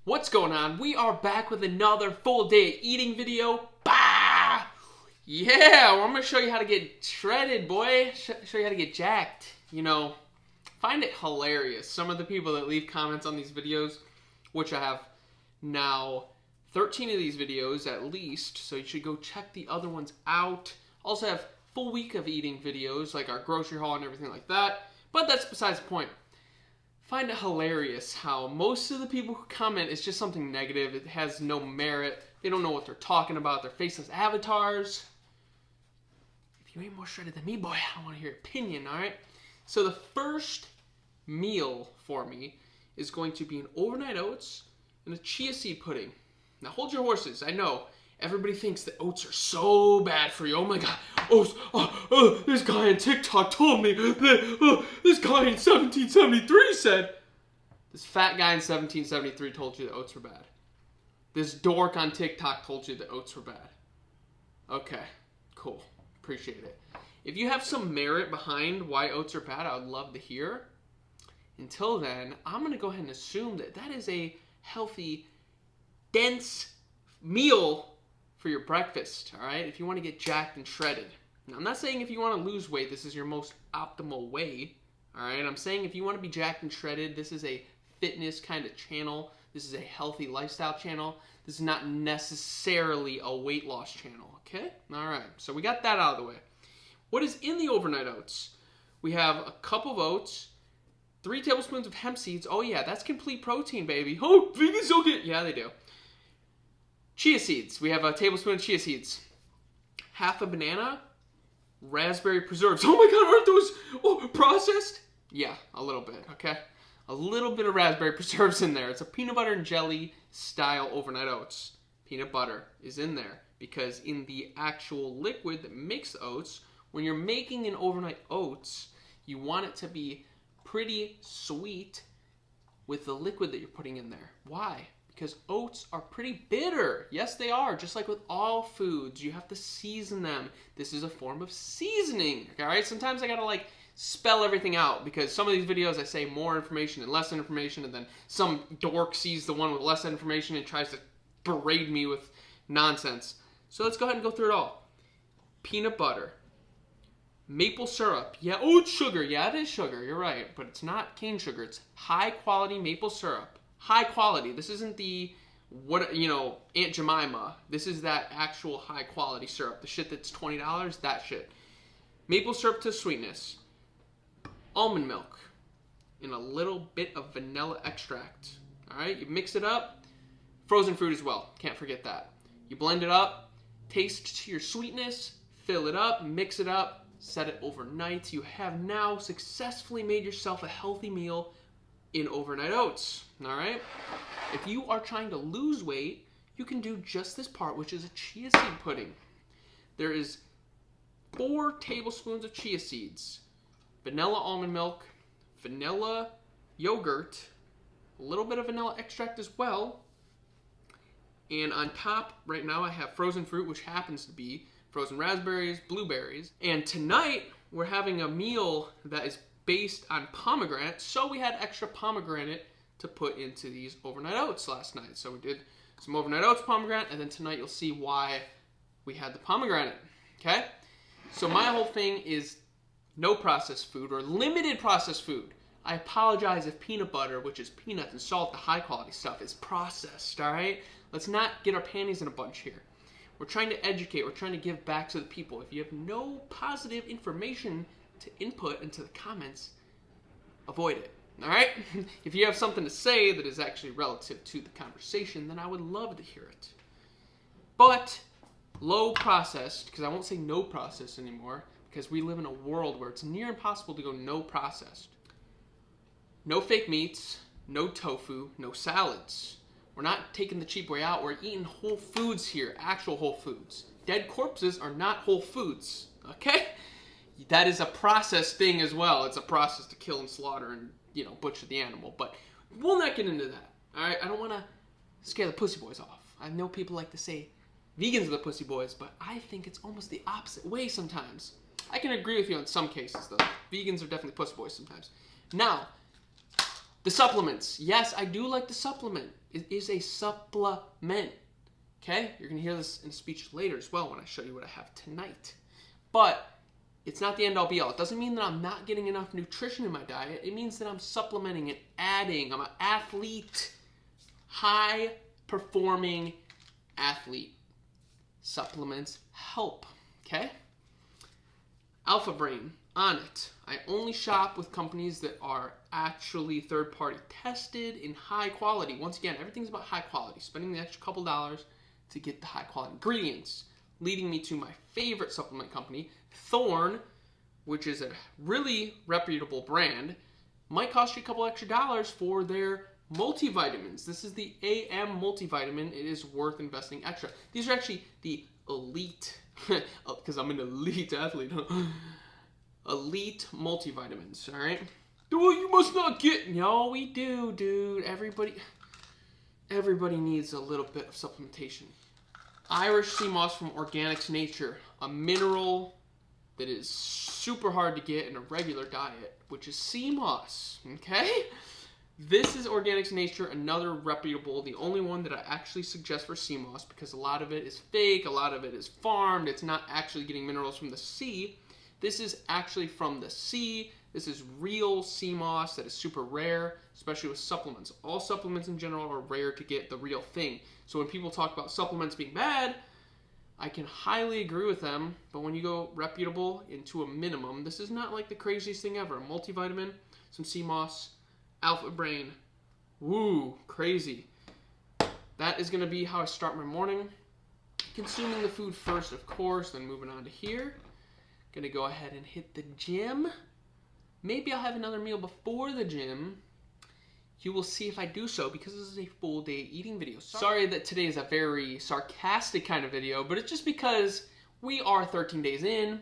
What's going on? We are back with another full day eating video. Bah! Yeah, well, I'm going to show you how to get shredded, boy. Show you how to get jacked. You know, find it hilarious. Some of the people that leave comments on these videos, which I have now 13 of these videos at least, so you should go check the other ones out. Also have full week of eating videos, like our grocery haul and everything like that. But that's besides the point. Find it hilarious how most of the people who comment is just something negative. It has no merit. They don't know what they're talking about. They're faceless avatars. If you ain't more shredded than me, boy, I want to hear your opinion, all right? So the first meal for me is going to be an overnight oats and a chia seed pudding. Now hold your horses. I know everybody thinks that oats are so bad for you. Oh my god, oats, this guy on TikTok told me that this guy in 1773 said. This fat guy in 1773 told you that oats were bad. This dork on TikTok told you that oats were bad. Okay, cool. Appreciate it. If you have some merit behind why oats are bad, I would love to hear. Until then, I'm going to go ahead and assume that that is a healthy, dense meal for your breakfast, all right? If you want to get jacked and shredded. Now, I'm not saying if you want to lose weight, this is your most optimal way, all right? I'm saying if you want to be jacked and shredded, this is a fitness kind of channel. This is a healthy lifestyle channel. This is not necessarily a weight loss channel, okay? All right, so we got that out of the way. What is in the overnight oats? We have a cup of oats, 3 tablespoons of hemp seeds. Oh yeah, that's complete protein, baby. Oh, vegans don't get, yeah, they do. Chia seeds. We have a tablespoon of chia seeds. Half a banana. Raspberry preserves. Oh my god, aren't those processed? Yeah, a little bit, okay? A little bit of raspberry preserves in there. It's a peanut butter and jelly style overnight oats. Peanut butter is in there because in the actual liquid that makes the oats, when you're making an overnight oats, you want it to be pretty sweet with the liquid that you're putting in there. Why? Because oats are pretty bitter. Yes, they are. Just like with all foods, you have to season them. This is a form of seasoning. All right. Sometimes I gotta spell everything out because some of these videos I say more information and less information, and then some dork sees the one with less information and tries to berate me with nonsense. So let's go ahead and go through it all. Peanut butter, maple syrup. Yeah, oat sugar. Yeah, it is sugar. You're right, but it's not cane sugar. It's high quality maple syrup. High quality. This isn't the, Aunt Jemima. This is that actual high quality syrup. The shit that's $20, that shit. Maple syrup to sweetness. Almond milk. And a little bit of vanilla extract. Alright, you mix it up. Frozen fruit as well. Can't forget that. You blend it up. Taste to your sweetness. Fill it up. Mix it up. Set it overnight. You have now successfully made yourself a healthy meal in overnight oats, all right? If you are trying to lose weight, you can do just this part, which is a chia seed pudding. There is 4 tablespoons of chia seeds, vanilla almond milk, vanilla yogurt, a little bit of vanilla extract as well, and on top, right now, I have frozen fruit, which happens to be frozen raspberries, blueberries, and tonight, we're having a meal that is based on pomegranate, so we had extra pomegranate to put into these overnight oats last night. So we did some overnight oats pomegranate, and then tonight you'll see why we had the pomegranate, okay? So my whole thing is no processed food or limited processed food. I apologize if peanut butter, which is peanuts and salt, the high quality stuff, is processed, all right? Let's not get our panties in a bunch here. We're trying to educate, we're trying to give back to the people. If you have no positive information to input into the comments, avoid it, all right? If you have something to say that is actually relative to the conversation, then I would love to hear it. But low processed, because I won't say no processed anymore, because we live in a world where it's near impossible to go no processed. No fake meats, no tofu, no salads. We're not taking the cheap way out. We're eating whole foods here, actual whole foods. Dead corpses are not whole foods, okay? That is a process thing as well. It's a process to kill and slaughter and, butcher the animal. But we'll not get into that. All right? I don't want to scare the pussy boys off. I know people like to say vegans are the pussy boys, but I think it's almost the opposite way sometimes. I can agree with you in some cases, though. Vegans are definitely pussy boys sometimes. Now, The supplements. Yes, I do like the supplement. It is a supplement. Okay? You're going to hear this in speech later as well when I show you what I have tonight. But it's not the end all be all. It doesn't mean that I'm not getting enough nutrition in my diet. It means that I'm supplementing and adding. I'm an athlete. High performing athlete. Supplements help. Okay? Alpha Brain. On it. I only shop with companies that are actually third-party tested in high quality. Once again, everything's about high quality. Spending the extra couple dollars to get the high quality ingredients. Leading me to my favorite supplement company, Thorne, which is a really reputable brand. Might cost you a couple extra dollars for their multivitamins. This is the AM multivitamin. It is worth investing extra. These are actually the elite, because I'm an elite athlete, huh? Elite multivitamins, all right? Oh, you must not get... No, we do, dude. Everybody needs a little bit of supplementation. Irish sea moss from Organics Nature, a mineral that is super hard to get in a regular diet, which is sea moss, okay? This is Organics Nature, another reputable, the only one that I actually suggest for sea moss because a lot of it is fake, a lot of it is farmed, it's not actually getting minerals from the sea. This is actually from the sea. This is real sea moss that is super rare, especially with supplements. All supplements in general are rare to get the real thing. So when people talk about supplements being bad, I can highly agree with them. But when you go reputable into a minimum, this is not like the craziest thing ever. A multivitamin, some sea moss, Alpha Brain. Woo, crazy. That is going to be how I start my morning. Consuming the food first, of course, then moving on to here. Gonna go ahead and hit the gym. Maybe I'll have another meal before the gym. You will see if I do so because this is a full day eating video. Sorry that today is a very sarcastic kind of video, but it's just because we are 13 days in.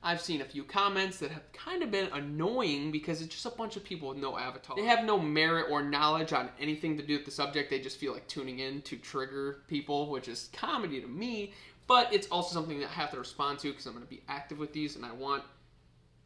I've seen a few comments that have kind of been annoying because it's just a bunch of people with no avatar. They have no merit or knowledge on anything to do with the subject. They just feel like tuning in to trigger people, which is comedy to me. But it's also something that I have to respond to because I'm going to be active with these and I want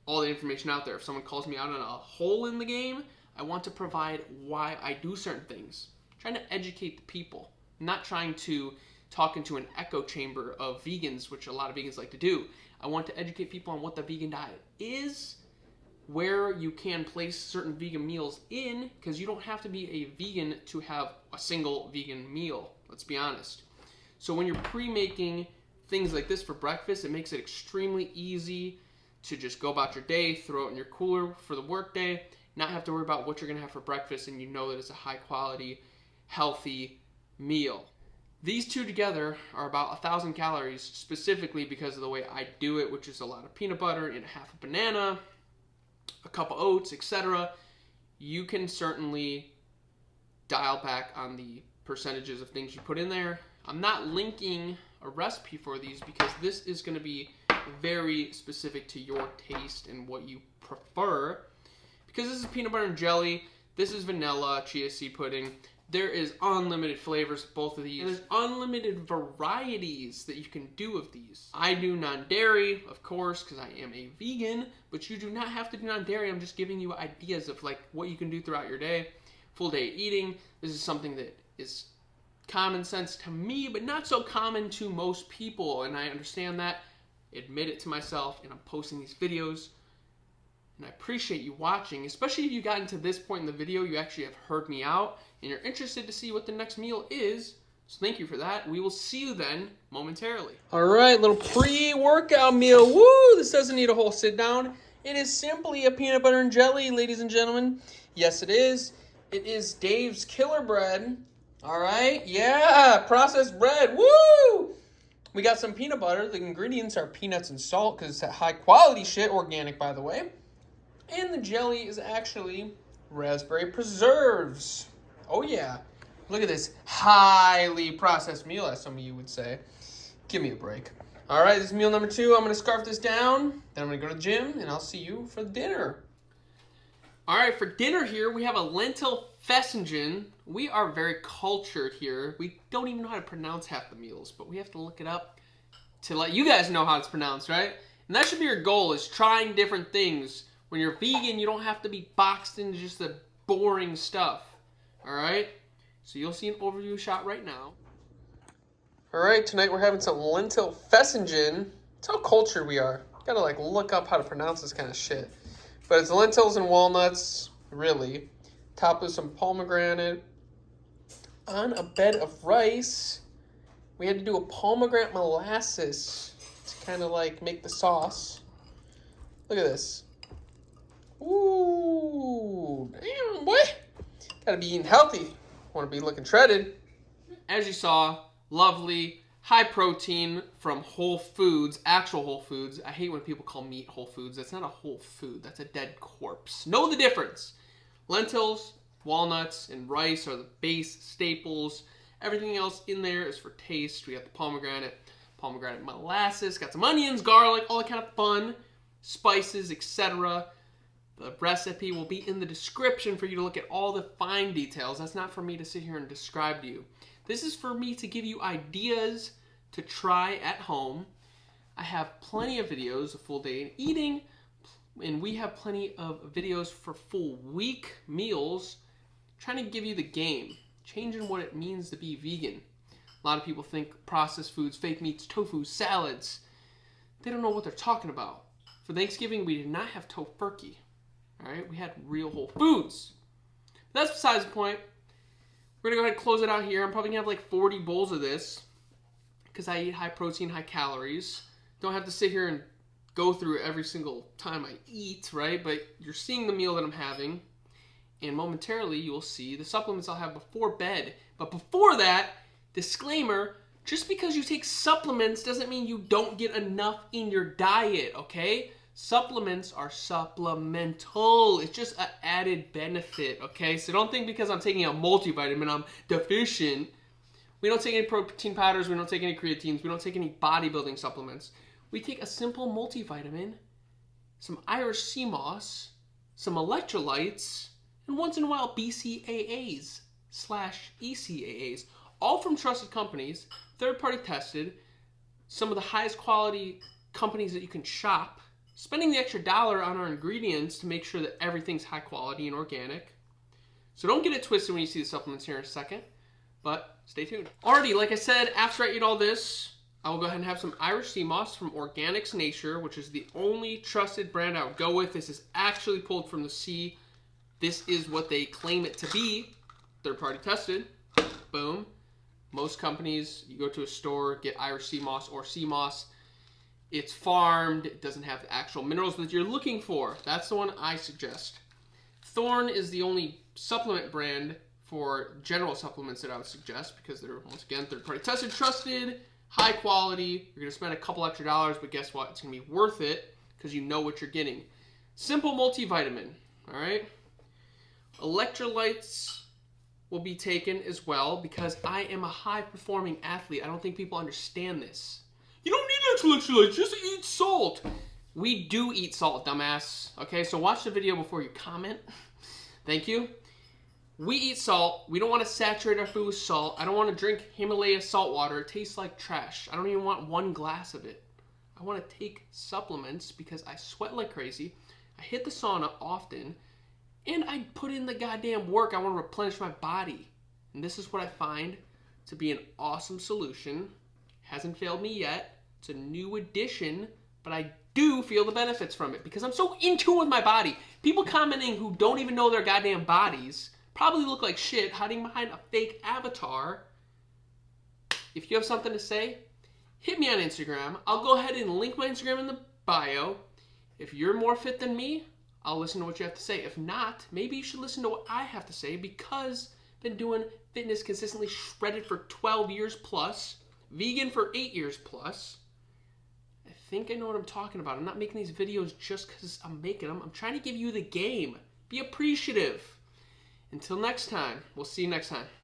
all the information out there. If someone calls me out on a hole in the game, I want to provide why I do certain things. I'm trying to educate the people. I'm not trying to talk into an echo chamber of vegans, which a lot of vegans like to do. I want to educate people on what the vegan diet is, where you can place certain vegan meals in, because you don't have to be a vegan to have a single vegan meal. Let's be honest. So when you're pre-making things like this for breakfast, it makes it extremely easy to just go about your day, throw it in your cooler for the work day, not have to worry about what you're going to have for breakfast, and you know that it's a high-quality, healthy meal. These two together are about 1,000 calories, specifically because of the way I do it, which is a lot of peanut butter and half a banana, a cup of oats, etc. You can certainly dial back on the percentages of things you put in there. I'm not linking a recipe for these because this is going to be very specific to your taste and what you prefer. Because this is peanut butter and jelly, this is vanilla, chia seed pudding. There is unlimited flavors of both of these. And there's unlimited varieties that you can do of these. I do non-dairy, of course, because I am a vegan, but you do not have to do non-dairy. I'm just giving you ideas of like what you can do throughout your day. Full day eating. This is something that is common sense to me, but not so common to most people, and I understand that. Admit it to myself, and I'm posting these videos, and I appreciate you watching, especially if you got into this point in the video. You actually have heard me out, and you're interested to see what the next meal is, so thank you for that. We will see you then momentarily. All right, little pre-workout meal. Woo! This doesn't need a whole sit down. It is simply a peanut butter and jelly, ladies and gentlemen. Yes, it is. It is Dave's Killer Bread. All right, yeah, processed bread, woo! We got some peanut butter. The ingredients are peanuts and salt because it's high quality shit, organic by the way. And the jelly is actually raspberry preserves. Oh yeah, look at this highly processed meal, as some of you would say. Give me a break. All right, this is meal number 2. I'm gonna scarf this down, then I'm gonna go to the gym, and I'll see you for dinner. All right, for dinner here, we have a lentil fessingen. We are very cultured here. We don't even know how to pronounce half the meals, but we have to look it up to let you guys know how it's pronounced, right? And that should be your goal, is trying different things. When you're vegan, you don't have to be boxed into just a boring stuff. All right? So you'll see an overview shot right now. All right, tonight we're having some lentil fessingen. It's how cultured we are. Gotta like look up how to pronounce this kind of shit. But it's lentils and walnuts, really. Topped with some pomegranate on a bed of rice. We had to do a pomegranate molasses to kind of like make the sauce. Look at this. Ooh, damn, boy. Gotta be eating healthy. Want to be looking shredded. As you saw, lovely, high protein from Whole Foods, actual Whole Foods. I hate when people call meat Whole Foods. That's not a whole food. That's a dead corpse. Know the difference. Lentils, walnuts, and rice are the base staples. Everything else in there is for taste. We got the pomegranate molasses, got some onions, garlic, all that kind of fun, spices, etc. The recipe will be in the description for you to look at all the fine details. That's not for me to sit here and describe to you. This is for me to give you ideas to try at home. I have plenty of videos of full day eating, and we have plenty of videos for full week meals, trying to give you the game, changing what it means to be vegan. A lot of people think processed foods, fake meats, tofu, salads. They don't know what they're talking about. For Thanksgiving, we did not have tofurkey. All right, we had real whole foods. That's besides the point. We're gonna go ahead and close it out here. I'm probably gonna have like 40 bowls of this because I eat high protein, high calories. Don't have to sit here and go through every single time I eat, right? But you're seeing the meal that I'm having, and momentarily you'll see the supplements I'll have before bed. But before that, disclaimer, just because you take supplements doesn't mean you don't get enough in your diet, okay? Supplements are supplemental. It's just an added benefit, okay? So don't think because I'm taking a multivitamin, I'm deficient. We don't take any protein powders. We don't take any creatines. We don't take any bodybuilding supplements. We take a simple multivitamin, some Irish sea moss, some electrolytes, and once in a while BCAAs/ECAAs, all from trusted companies, third-party tested, some of the highest quality companies that you can shop, spending the extra $1 on our ingredients to make sure that everything's high quality and organic. So don't get it twisted when you see the supplements here in a second, but stay tuned. Alrighty, like I said, after I eat all this, I will go ahead and have some Irish sea moss from Organics Nature, which is the only trusted brand I would go with. This is actually pulled from the sea. This is what they claim it to be. Third-party tested. Boom. Most companies, you go to a store, get Irish sea moss or sea moss. It's farmed. It doesn't have the actual minerals that you're looking for. That's the one I suggest. Thorn is the only supplement brand for general supplements that I would suggest because they're, once again, third-party tested, trusted, high quality. You're going to spend a couple extra dollars, but guess what? It's going to be worth it because you know what you're getting. Simple multivitamin, all right? Electrolytes will be taken as well because I am a high-performing athlete. I don't think people understand this. You don't need electrolytes, just eat salt. We do eat salt, dumbass. Okay, so watch the video before you comment. Thank you. We eat salt. We don't want to saturate our food with salt. I don't want to drink Himalaya salt water. It tastes like trash. I don't even want one glass of it. I want to take supplements because I sweat like crazy. I hit the sauna often. And I put in the goddamn work. I want to replenish my body. And this is what I find to be an awesome solution. Hasn't failed me yet. It's a new addition, but I do feel the benefits from it because I'm so in tune with my body. People commenting who don't even know their goddamn bodies probably look like shit hiding behind a fake avatar. If you have something to say, hit me on Instagram. I'll go ahead and link my Instagram in the bio. If you're more fit than me, I'll listen to what you have to say. If not, maybe you should listen to what I have to say because I've been doing fitness consistently, shredded for 12 years plus, vegan for 8 years plus. I think I know what I'm talking about. I'm not making these videos just because I'm making them. I'm trying to give you the game. Be appreciative. Until next time, we'll see you next time.